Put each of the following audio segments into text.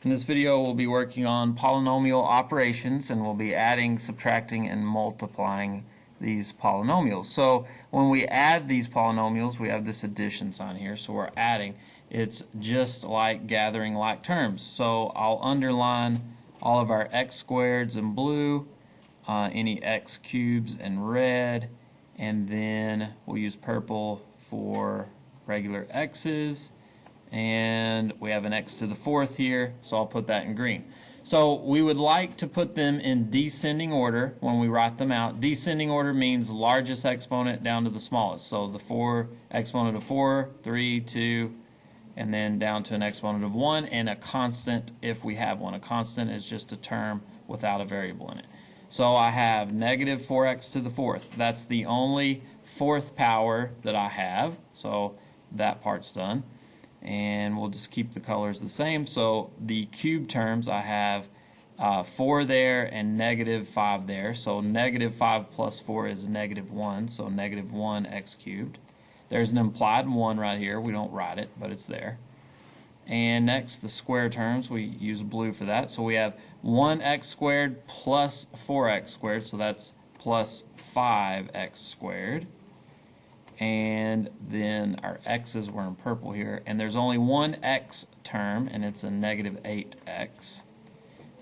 In this video we'll be working on polynomial operations, and we'll be adding, subtracting, and multiplying these polynomials. So when we add these polynomials, we have this addition sign here, so we're adding. It's just like gathering like terms. So I'll underline all of our x squareds in blue, any x cubes in red, and then we'll use purple for regular x's. And we have an x to the fourth here, so I'll put that in green. So we would like to put them in descending order when we write them out. Descending order means largest exponent down to the smallest. So the 4 exponent of 4, 3, 2, and then down to an exponent of 1, and a constant if we have one. A constant is just a term without a variable in it. So I have negative 4x to the fourth. That's the only fourth power that I have. So that part's done. And we'll just keep the colors the same. So the cube terms, I have 4 there and negative 5 there. So negative 5 plus 4 is negative 1. So negative 1x cubed. There's an implied 1 right here. We don't write it, but it's there. And next, the square terms, we use blue for that. So we have 1x squared plus 4x squared. So that's plus 5x squared. And then our x's were in purple here, and there's only one x term, and it's a negative 8x,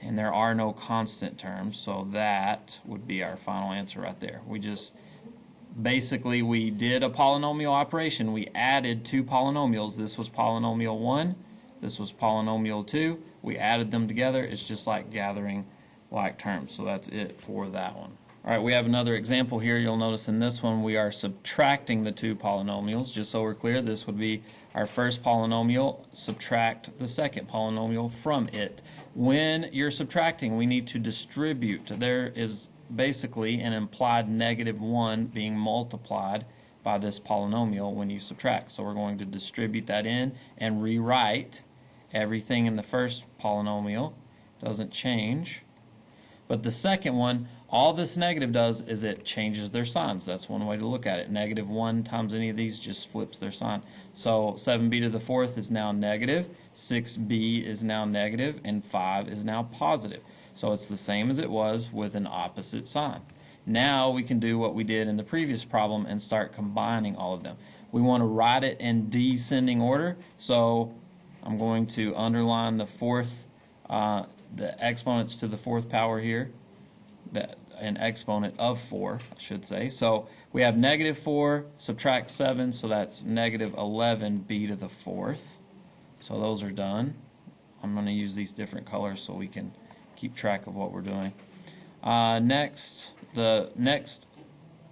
and there are no constant terms, so that would be our final answer right there. We just basically we did a polynomial operation. We added two polynomials. This was polynomial 1, this was polynomial 2. We added them together. It's just like gathering like terms. So that's it for that one. Alright, we have another example here. You'll notice in this one we are subtracting the two polynomials. Just so we're clear, this would be our first polynomial, subtract the second polynomial from it. When you're subtracting, we need to distribute. There is basically an implied negative 1 being multiplied by this polynomial when you subtract. So we're going to distribute that in and rewrite everything in the first polynomial. Doesn't change. But the second one, all this negative does is it changes their signs. That's one way to look at it. Negative 1 times any of these just flips their sign. So 7b to the fourth is now negative, 6b is now negative, and 5 is now positive. So it's the same as it was with an opposite sign. Now we can do what we did in the previous problem and start combining all of them. We want to write it in descending order. So I'm going to underline the fourth, the exponents to the fourth power here. An exponent of 4, I should say. So we have negative 4, subtract 7, so that's negative 11b to the fourth. So those are done. I'm going to use these different colors so we can keep track of what we're doing. Next, the next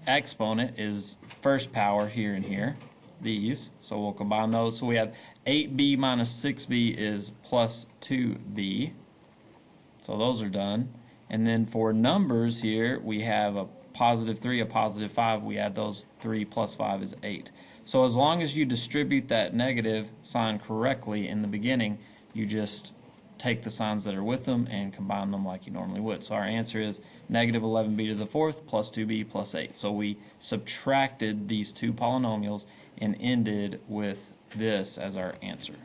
exponent is first power here and here, these. So we'll combine those. So we have 8b minus 6b is plus 2b. So those are done. And then for numbers here, we have a positive 3, a positive 5. We add those. 3 plus 5 is 8. So as long as you distribute that negative sign correctly in the beginning, you just take the signs that are with them and combine them like you normally would. So our answer is negative 11b to the fourth plus 2b plus 8. So we subtracted these two polynomials and ended with this as our answer.